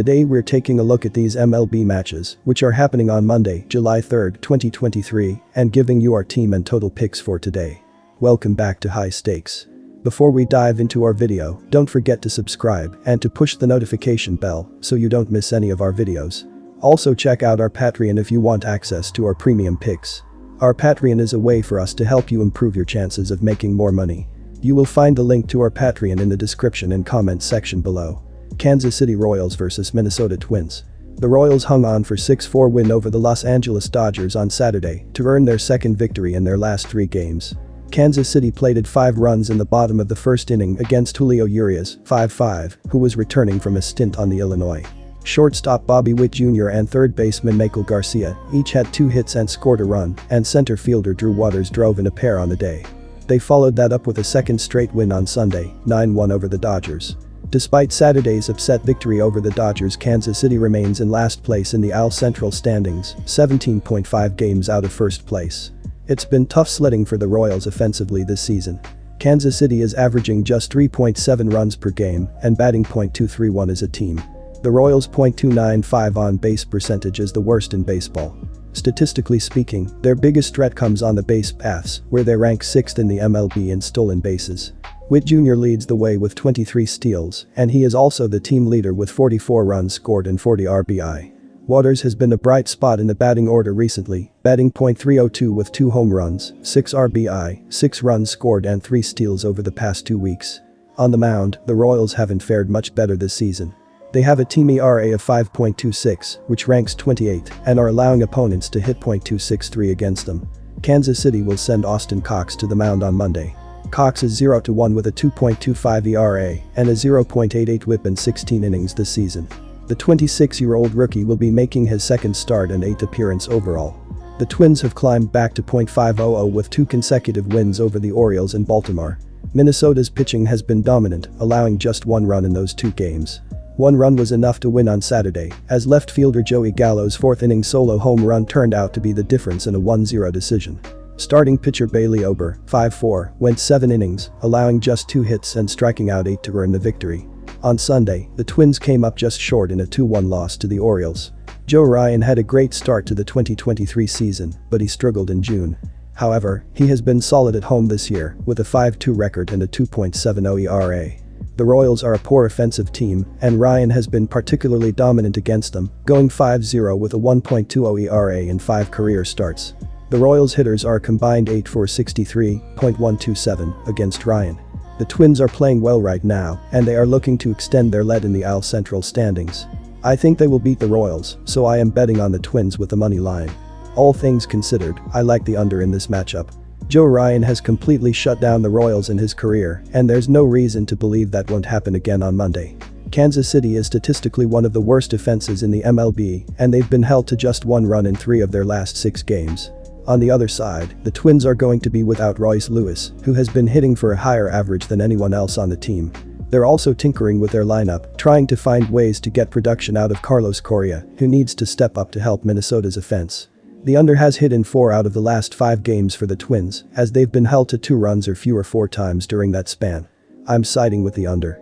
Today we're taking a look at these MLB matches, which are happening on Monday, July 3, 2023, and giving you our team and total picks for today. Welcome back to High Stakes. Before we dive into our video, don't forget to subscribe and to push the notification bell so you don't miss any of our videos. Also check out our Patreon if you want access to our premium picks. Our Patreon is a way for us to help you improve your chances of making more money. You will find the link to our Patreon in the description and comment section below. Kansas City Royals vs Minnesota Twins. The Royals hung on for 6-4 win over the Los Angeles Dodgers on Saturday to earn their second victory in their last 3 games. Kansas City plated 5 runs in the bottom of the first inning against Julio Urias, 5-5, who was returning from a stint on the Illinois. Shortstop Bobby Witt Jr. and third baseman Michael Garcia each had 2 hits and scored a run, and center fielder Drew Waters drove in a pair on the day. They followed that up with a second straight win on Sunday, 9-1 over the Dodgers. Despite Saturday's upset victory over the Dodgers, Kansas City remains in last place in the AL Central standings, 17.5 games out of first place. It's been tough sledding for the Royals offensively this season. Kansas City is averaging just 3.7 runs per game and batting .231 as a team. The Royals' .295 on-base percentage is the worst in baseball. Statistically speaking, their biggest threat comes on the base paths, where they rank 6th in the MLB in stolen bases. Witt Jr. leads the way with 23 steals, and he is also the team leader with 44 runs scored and 40 RBI. Waters has been a bright spot in the batting order recently, batting .302 with 2 home runs, 6 RBI, 6 runs scored and 3 steals over the past 2 weeks. On the mound, the Royals haven't fared much better this season. They have a team ERA of 5.26, which ranks 28, and are allowing opponents to hit .263 against them. Kansas City will send Austin Cox to the mound on Monday. Cox is 0-1 with a 2.25 ERA and a 0.88 WHIP in 16 innings this season. The 26-year-old rookie will be making his second start and 8th appearance overall. The Twins have climbed back to .500 with 2 consecutive wins over the Orioles and Baltimore. Minnesota's pitching has been dominant, allowing just 1 run in those 2 games. 1 run was enough to win on Saturday, as left fielder Joey Gallo's 4th-inning solo home run turned out to be the difference in a 1-0 decision. Starting pitcher Bailey Ober, 5-4, went 7 innings, allowing just 2 hits and striking out 8 to earn the victory. On Sunday, the Twins came up just short in a 2-1 loss to the Orioles. Joe Ryan had a great start to the 2023 season, but he struggled in June. However, he has been solid at home this year, with a 5-2 record and a 2.70 ERA. The Royals are a poor offensive team, and Ryan has been particularly dominant against them, going 5-0 with a 1.20 ERA in 5 career starts. The Royals hitters are a combined 8 for 63.127 against Ryan. The Twins are playing well right now, and they are looking to extend their lead in the AL Central standings. I think they will beat the Royals, so I am betting on the Twins with the money line. All things considered, I like the under in this matchup. Joe Ryan has completely shut down the Royals in his career, and there's no reason to believe that won't happen again on Monday. Kansas City is statistically one of the worst offenses in the MLB, and they've been held to just 1 run in 3 of their last 6 games. On the other side, the Twins are going to be without Royce Lewis, who has been hitting for a higher average than anyone else on the team. They're also tinkering with their lineup, trying to find ways to get production out of Carlos Correa, who needs to step up to help Minnesota's offense. The under has hit in 4 out of the last 5 games for the Twins, as they've been held to 2 runs or fewer 4 times during that span. I'm siding with the under.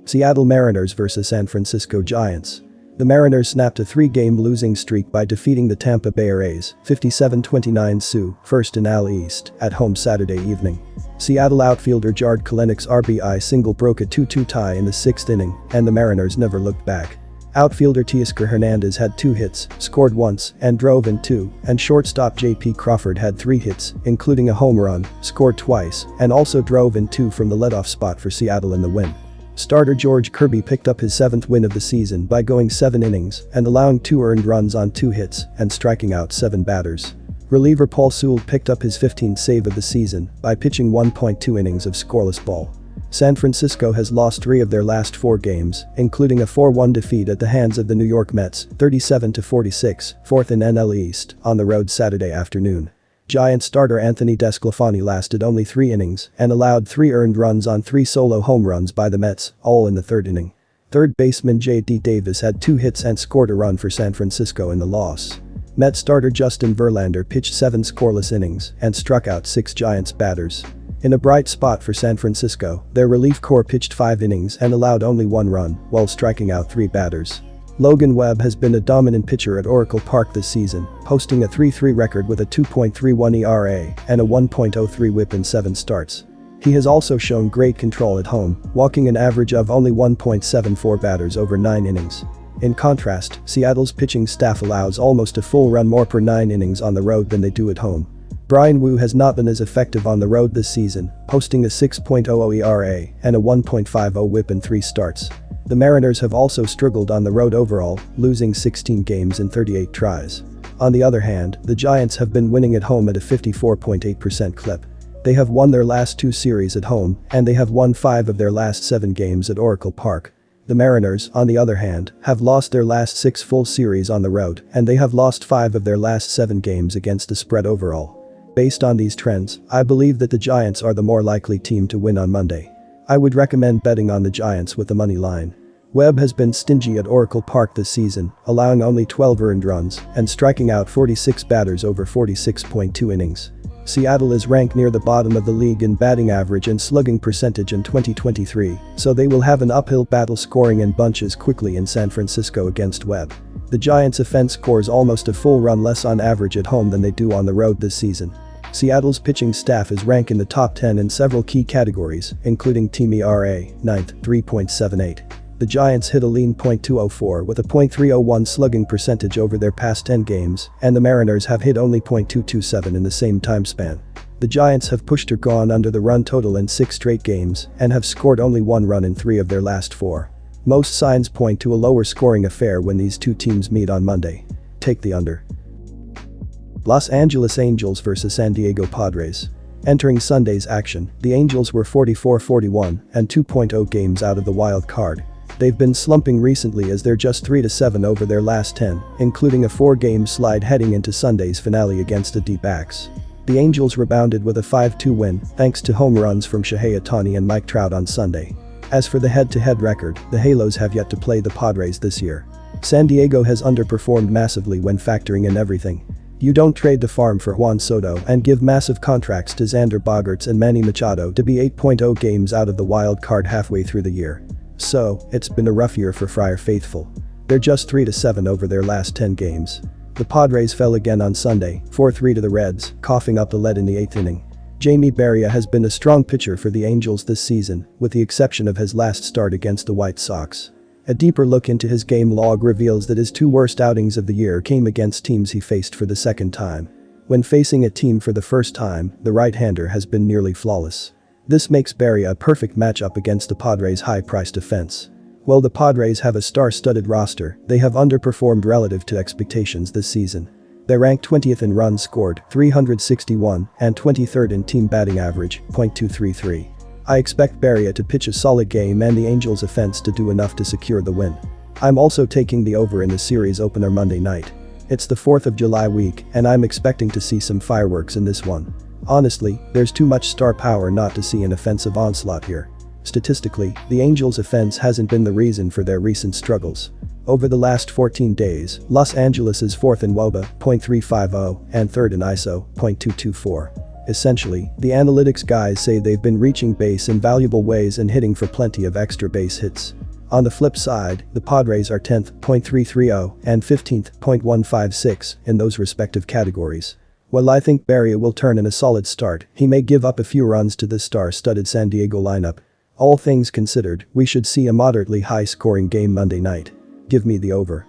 Seattle Mariners vs San Francisco Giants. The Mariners snapped a 3-game losing streak by defeating the Tampa Bay Rays, 57-29 Sioux, first in AL East, at home Saturday evening. Seattle outfielder Jarred Kelenic's RBI single broke a 2-2 tie in the 6th inning, and the Mariners never looked back. Outfielder Teoscar Hernandez had 2 hits, scored once, and drove in 2, and shortstop J.P. Crawford had 3 hits, including a home run, scored twice, and also drove in 2 from the leadoff spot for Seattle in the win. Starter George Kirby picked up his 7th win of the season by going 7 innings and allowing 2 earned runs on 2 hits and striking out 7 batters. Reliever Paul Sewell picked up his 15th save of the season by pitching 1.2 innings of scoreless ball. San Francisco has lost 3 of their last 4 games, including a 4-1 defeat at the hands of the New York Mets, 37-46, 4th in NL East, on the road Saturday afternoon. Giants starter Anthony DeSclafani lasted only 3 innings and allowed 3 earned runs on 3 solo home runs by the Mets, all in the 3rd inning. Third baseman J.D. Davis had 2 hits and scored a run for San Francisco in the loss. Mets starter Justin Verlander pitched 7 scoreless innings and struck out 6 Giants batters. In a bright spot for San Francisco, their relief corps pitched 5 innings and allowed only 1 run while striking out 3 batters. Logan Webb has been a dominant pitcher at Oracle Park this season, posting a 3.3 record with a 2.31 ERA and a 1.03 WHIP in 7 starts. He has also shown great control at home, walking an average of only 1.74 batters over 9 innings. In contrast, Seattle's pitching staff allows almost a full run more per 9 innings on the road than they do at home. Brian Wu has not been as effective on the road this season, posting a 6.00 ERA and a 1.50 WHIP in 3 starts. The Mariners have also struggled on the road overall, losing 16 games in 38 tries. On the other hand, the Giants have been winning at home at a 54.8% clip. They have won their last 2 series at home, and they have won 5 of their last 7 games at Oracle Park. The Mariners, on the other hand, have lost their last 6 full series on the road, and they have lost 5 of their last 7 games against the spread overall. Based on these trends, I believe that the Giants are the more likely team to win on Monday. I would recommend betting on the Giants with the money line. Webb has been stingy at Oracle Park this season, allowing only 12 earned runs and striking out 46 batters over 46.2 innings. Seattle is ranked near the bottom of the league in batting average and slugging percentage in 2023, so they will have an uphill battle scoring in bunches quickly in San Francisco against Webb. The Giants' offense scores almost a full run less on average at home than they do on the road this season. Seattle's pitching staff is ranked in the top 10 in several key categories, including team ERA, 9th, 3.78. The Giants hit a lean .204 with a .301 slugging percentage over their past 10 games, and the Mariners have hit only .227 in the same time span. The Giants have pushed or gone under the run total in 6 straight games and have scored only 1 run in 3 of their last 4. Most signs point to a lower scoring affair when these 2 teams meet on Monday. Take the under. Los Angeles Angels vs San Diego Padres. Entering Sunday's action, the Angels were 44-41 and 2.0 games out of the wild card. They've been slumping recently as they're just 3-7 over their last 10, including a 4-game slide heading into Sunday's finale against the D-backs. The Angels rebounded with a 5-2 win thanks to home runs from Shohei Ohtani and Mike Trout on Sunday. As for the head-to-head record, the Halos have yet to play the Padres this year. San Diego has underperformed massively when factoring in everything. You don't trade the farm for Juan Soto and give massive contracts to Xander Bogaerts and Manny Machado to be 8.0 games out of the wild card halfway through the year. So, it's been a rough year for Friar Faithful. They're just 3-7 over their last 10 games. The Padres fell again on Sunday, 4-3 to the Reds, coughing up the lead in the 8th inning. Jamie Barria has been a strong pitcher for the Angels this season, with the exception of his last start against the White Sox. A deeper look into his game log reveals that his 2 worst outings of the year came against teams he faced for the second time. When facing a team for the first time, the right-hander has been nearly flawless. This makes Barria a perfect matchup against the Padres' high-priced defense. While the Padres have a star-studded roster, they have underperformed relative to expectations this season. They're ranked 20th in runs scored, 361, and 23rd in team batting average, .233. I expect Barria to pitch a solid game and the Angels' offense to do enough to secure the win. I'm also taking the over in the series opener Monday night. It's the 4th of July week, and I'm expecting to see some fireworks in this one. Honestly, there's too much star power not to see an offensive onslaught here. Statistically, the Angels' offense hasn't been the reason for their recent struggles. Over the last 14 days, Los Angeles is 4th in WOBA, .350, and 3rd in ISO, .224. Essentially, the analytics guys say they've been reaching base in valuable ways and hitting for plenty of extra base hits. On the flip side, the Padres are 10th, .330, and 15th, .156, in those respective categories. While I think Barria will turn in a solid start, he may give up a few runs to this star-studded San Diego lineup. All things considered, we should see a moderately high-scoring game Monday night. Give me the over.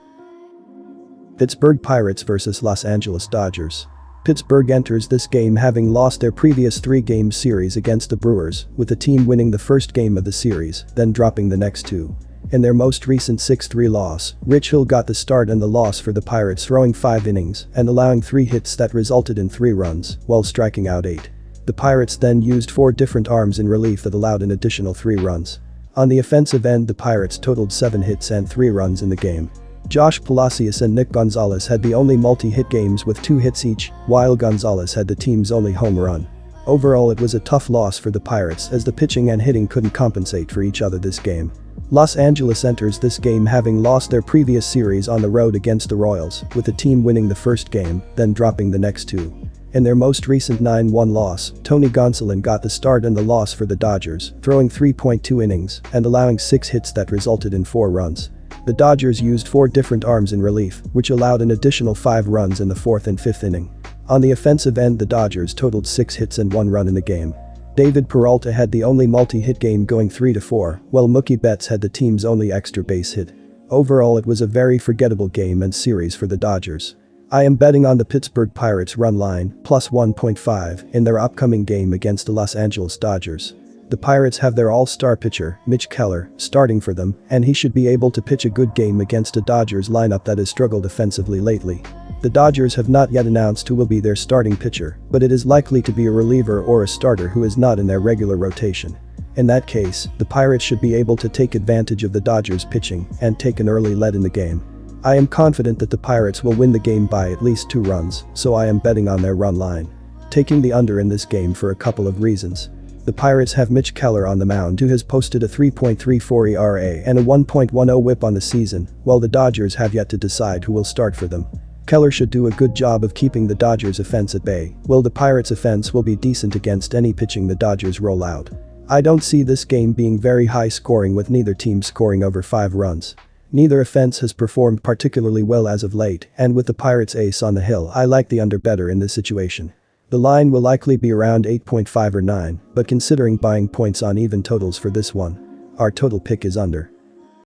Pittsburgh Pirates vs Los Angeles Dodgers. Pittsburgh enters this game having lost their previous 3-game series against the Brewers, with the team winning the first game of the series, then dropping the next 2. In their most recent 6-3 loss, Rich Hill got the start and the loss for the Pirates, throwing 5 innings and allowing 3 hits that resulted in 3 runs, while striking out 8. The Pirates then used 4 different arms in relief that allowed an additional 3 runs. On the offensive end, the Pirates totaled 7 hits and 3 runs in the game. Josh Palacios and Nick Gonzalez had the only multi-hit games with 2 hits each, while Gonzalez had the team's only home run. Overall, it was a tough loss for the Pirates as the pitching and hitting couldn't compensate for each other this game. Los Angeles enters this game having lost their previous series on the road against the Royals, with the team winning the first game, then dropping the next 2. In their most recent 9-1 loss, Tony Gonsolin got the start and the loss for the Dodgers, throwing 3.2 innings and allowing 6 hits that resulted in 4 runs. The Dodgers used 4 different arms in relief, which allowed an additional 5 runs in the 4th and 5th inning. On the offensive end, the Dodgers totaled 6 hits and 1 run in the game. David Peralta had the only multi-hit game, going 3-4, while Mookie Betts had the team's only extra base hit. Overall, it was a very forgettable game and series for the Dodgers. I am betting on the Pittsburgh Pirates run line, plus 1.5, in their upcoming game against the Los Angeles Dodgers. The Pirates have their all-star pitcher, Mitch Keller, starting for them, and he should be able to pitch a good game against a Dodgers lineup that has struggled offensively lately. The Dodgers have not yet announced who will be their starting pitcher, but it is likely to be a reliever or a starter who is not in their regular rotation. In that case, the Pirates should be able to take advantage of the Dodgers pitching and take an early lead in the game. I am confident that the Pirates will win the game by at least 2 runs, so I am betting on their run line. Taking the under in this game for a couple of reasons. The Pirates have Mitch Keller on the mound, who has posted a 3.34 ERA and a 1.10 WHIP on the season, while the Dodgers have yet to decide who will start for them. Keller should do a good job of keeping the Dodgers' offense at bay, while the Pirates' offense will be decent against any pitching the Dodgers roll out. I don't see this game being very high scoring, with neither team scoring over 5 runs. Neither offense has performed particularly well as of late, and with the Pirates' ace on the hill, I like the under better in this situation. The line will likely be around 8.5 or 9, but considering buying points on even totals for this one, our total pick is under.